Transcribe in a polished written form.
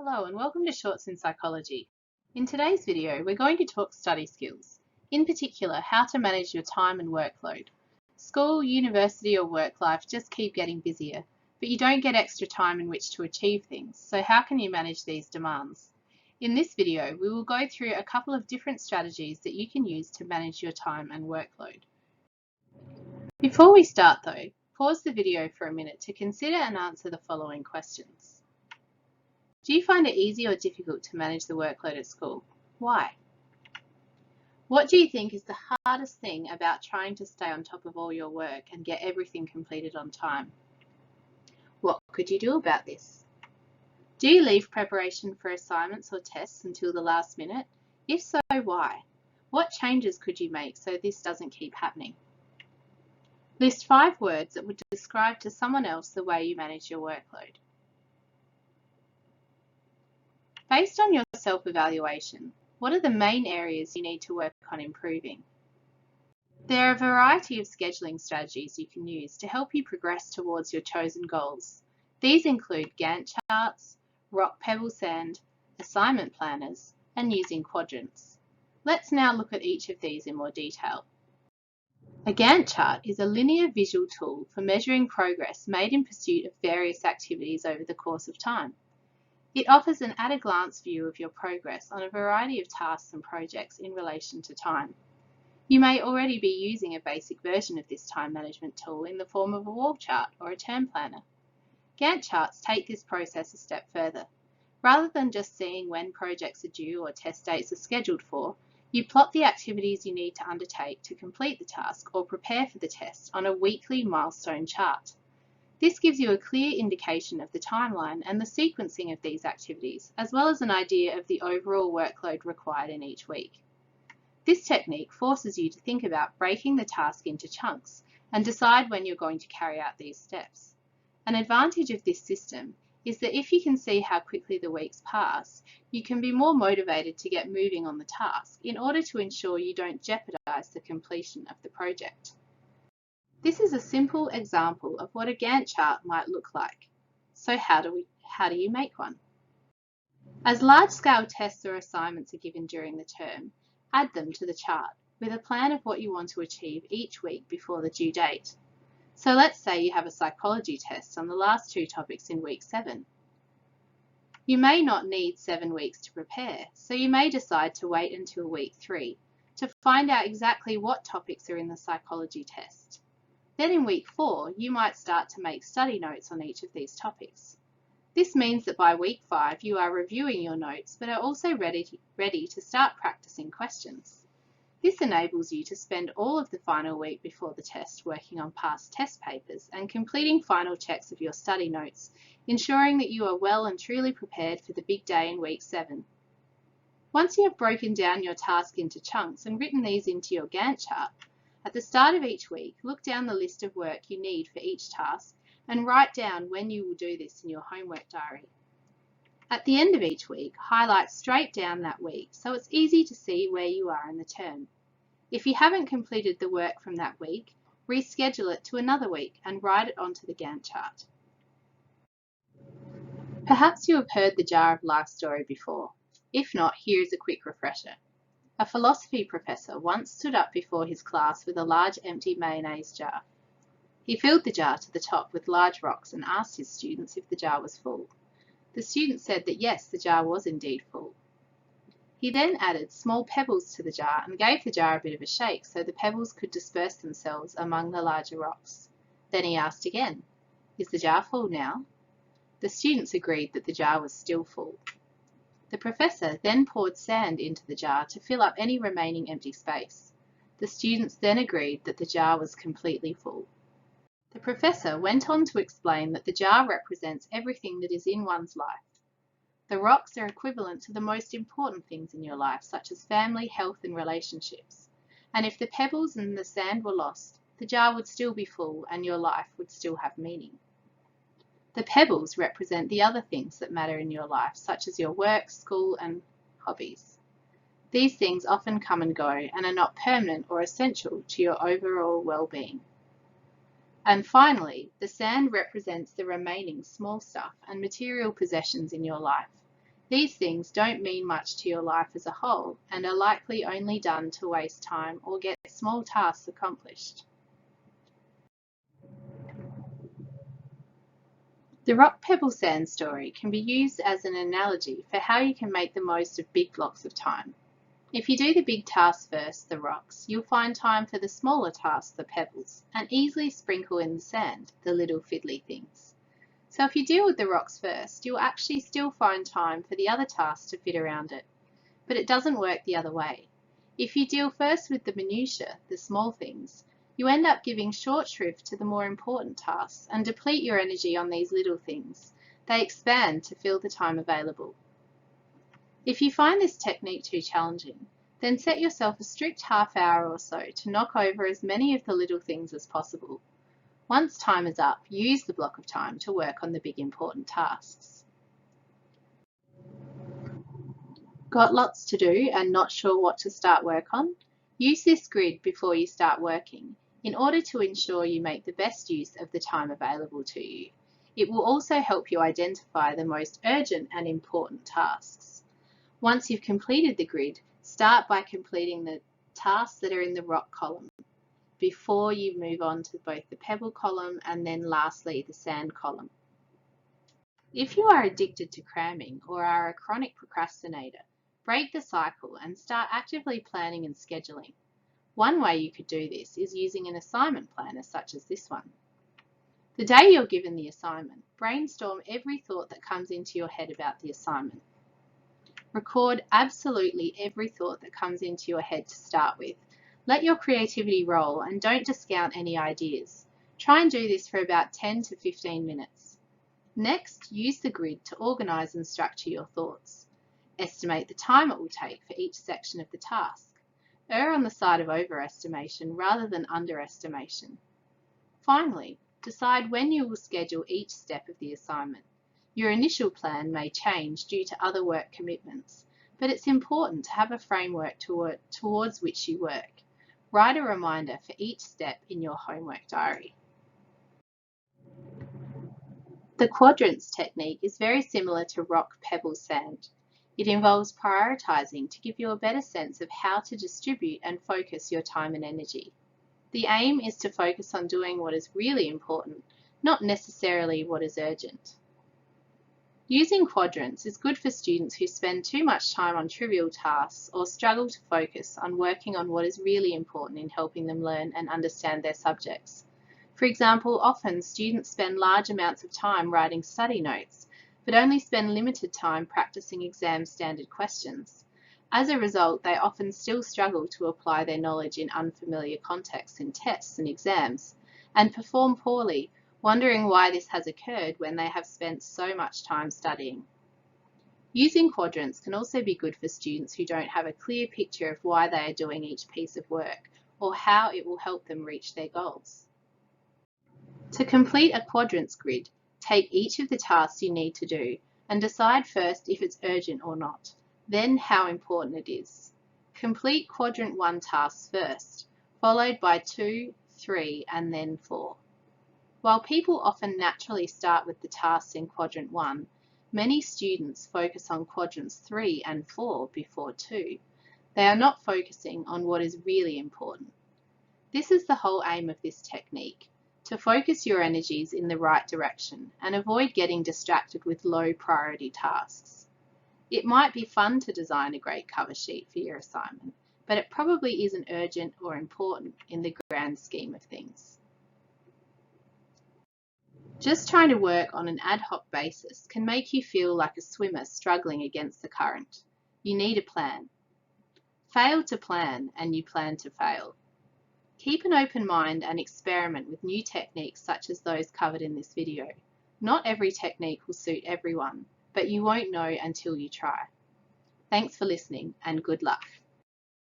Hello and welcome to Shorts in Psychology. In today's video, we're going to talk study skills, in particular how to manage your time and workload. School, university or work life just keep getting busier, but you don't get extra time in which to achieve things, so how can you manage these demands? In this video, we will go through a couple of different strategies that you can use to manage your time and workload. Before we start though, pause the video for a minute to consider and answer the following questions. Do you find it easy or difficult to manage the workload at school? Why? What do you think is the hardest thing about trying to stay on top of all your work and get everything completed on time? What could you do about this? Do you leave preparation for assignments or tests until the last minute? If so, why? What changes could you make so this doesn't keep happening? List 5 words that would describe to someone else the way you manage your workload. Based on your self-evaluation, what are the main areas you need to work on improving? There are a variety of scheduling strategies you can use to help you progress towards your chosen goals. These include Gantt charts, rock, pebble, sand, assignment planners, and using quadrants. Let's now look at each of these in more detail. A Gantt chart is a linear visual tool for measuring progress made in pursuit of various activities over the course of time. It offers an at-a-glance view of your progress on a variety of tasks and projects in relation to time. You may already be using a basic version of this time management tool in the form of a wall chart or a term planner. Gantt charts take this process a step further. Rather than just seeing when projects are due or test dates are scheduled for, you plot the activities you need to undertake to complete the task or prepare for the test on a weekly milestone chart. This gives you a clear indication of the timeline and the sequencing of these activities, as well as an idea of the overall workload required in each week. This technique forces you to think about breaking the task into chunks and decide when you're going to carry out these steps. An advantage of this system is that if you can see how quickly the weeks pass, you can be more motivated to get moving on the task in order to ensure you don't jeopardize the completion of the project. This is a simple example of what a Gantt chart might look like. So how do you make one? As large-scale tests or assignments are given during the term, add them to the chart with a plan of what you want to achieve each week before the due date. So let's say you have a psychology test on the last 2 topics in week 7. You may not need 7 weeks to prepare, so you may decide to wait until week 3 to find out exactly what topics are in the psychology test. Then in week 4, you might start to make study notes on each of these topics. This means that by week 5, you are reviewing your notes, but are also ready to start practicing questions. This enables you to spend all of the final week before the test working on past test papers and completing final checks of your study notes, ensuring that you are well and truly prepared for the big day in week 7. Once you have broken down your task into chunks and written these into your Gantt chart, at the start of each week, look down the list of work you need for each task and write down when you will do this in your homework diary. At the end of each week, highlight straight down that week so it's easy to see where you are in the term. If you haven't completed the work from that week, reschedule it to another week and write it onto the Gantt chart. Perhaps you have heard the jar of life story before. If not, here is a quick refresher. A philosophy professor once stood up before his class with a large empty mayonnaise jar. He filled the jar to the top with large rocks and asked his students if the jar was full. The students said that yes, the jar was indeed full. He then added small pebbles to the jar and gave the jar a bit of a shake so the pebbles could disperse themselves among the larger rocks. Then he asked again, "Is the jar full now?" The students agreed that the jar was still full. The professor then poured sand into the jar to fill up any remaining empty space. The students then agreed that the jar was completely full. The professor went on to explain that the jar represents everything that is in one's life. The rocks are equivalent to the most important things in your life, such as family, health, and relationships. And if the pebbles and the sand were lost, the jar would still be full and your life would still have meaning. The pebbles represent the other things that matter in your life, such as your work, school, and hobbies. These things often come and go and are not permanent or essential to your overall well-being. And finally, the sand represents the remaining small stuff and material possessions in your life. These things don't mean much to your life as a whole and are likely only done to waste time or get small tasks accomplished. The rock pebble sand story can be used as an analogy for how you can make the most of big blocks of time. If you do the big tasks first, the rocks, you'll find time for the smaller tasks, the pebbles, and easily sprinkle in the sand, the little fiddly things. So if you deal with the rocks first, you'll actually still find time for the other tasks to fit around it. But it doesn't work the other way. If you deal first with the minutiae, the small things, you end up giving short shrift to the more important tasks and deplete your energy on these little things. They expand to fill the time available. If you find this technique too challenging, then set yourself a strict half hour or so to knock over as many of the little things as possible. Once time is up, use the block of time to work on the big important tasks. Got lots to do and not sure what to start work on? Use this grid before you start working in order to ensure you make the best use of the time available to you. It will also help you identify the most urgent and important tasks. Once you've completed the grid, start by completing the tasks that are in the rock column before you move on to both the pebble column and then lastly the sand column. If you are addicted to cramming or are a chronic procrastinator, break the cycle and start actively planning and scheduling. One way you could do this is using an assignment planner such as this one. The day you're given the assignment, brainstorm every thought that comes into your head about the assignment. Record absolutely every thought that comes into your head to start with. Let your creativity roll and don't discount any ideas. Try and do this for about 10 to 15 minutes. Next, use the grid to organise and structure your thoughts. Estimate the time it will take for each section of the task. Err on the side of overestimation rather than underestimation. Finally, decide when you will schedule each step of the assignment. Your initial plan may change due to other work commitments, but it's important to have a framework towards which you work. Write a reminder for each step in your homework diary. The quadrants technique is very similar to rock, pebble, sand. It involves prioritising to give you a better sense of how to distribute and focus your time and energy. The aim is to focus on doing what is really important, not necessarily what is urgent. Using quadrants is good for students who spend too much time on trivial tasks or struggle to focus on working on what is really important in helping them learn and understand their subjects. For example, often students spend large amounts of time writing study notes, but only spend limited time practicing exam standard questions. As a result, they often still struggle to apply their knowledge in unfamiliar contexts in tests and exams, and perform poorly, wondering why this has occurred when they have spent so much time studying. Using quadrants can also be good for students who don't have a clear picture of why they are doing each piece of work or how it will help them reach their goals. To complete a quadrants grid, take each of the tasks you need to do and decide first if it's urgent or not, then how important it is. Complete quadrant 1 tasks first, followed by 2, 3 and then 4. While people often naturally start with the tasks in quadrant 1, many students focus on quadrants 3 and 4 before 2. They are not focusing on what is really important. This is the whole aim of this technique, to focus your energies in the right direction and avoid getting distracted with low priority tasks. It might be fun to design a great cover sheet for your assignment, but it probably isn't urgent or important in the grand scheme of things. Just trying to work on an ad hoc basis can make you feel like a swimmer struggling against the current. You need a plan. Fail to plan and you plan to fail. Keep an open mind and experiment with new techniques such as those covered in this video. Not every technique will suit everyone, but you won't know until you try. Thanks for listening and good luck.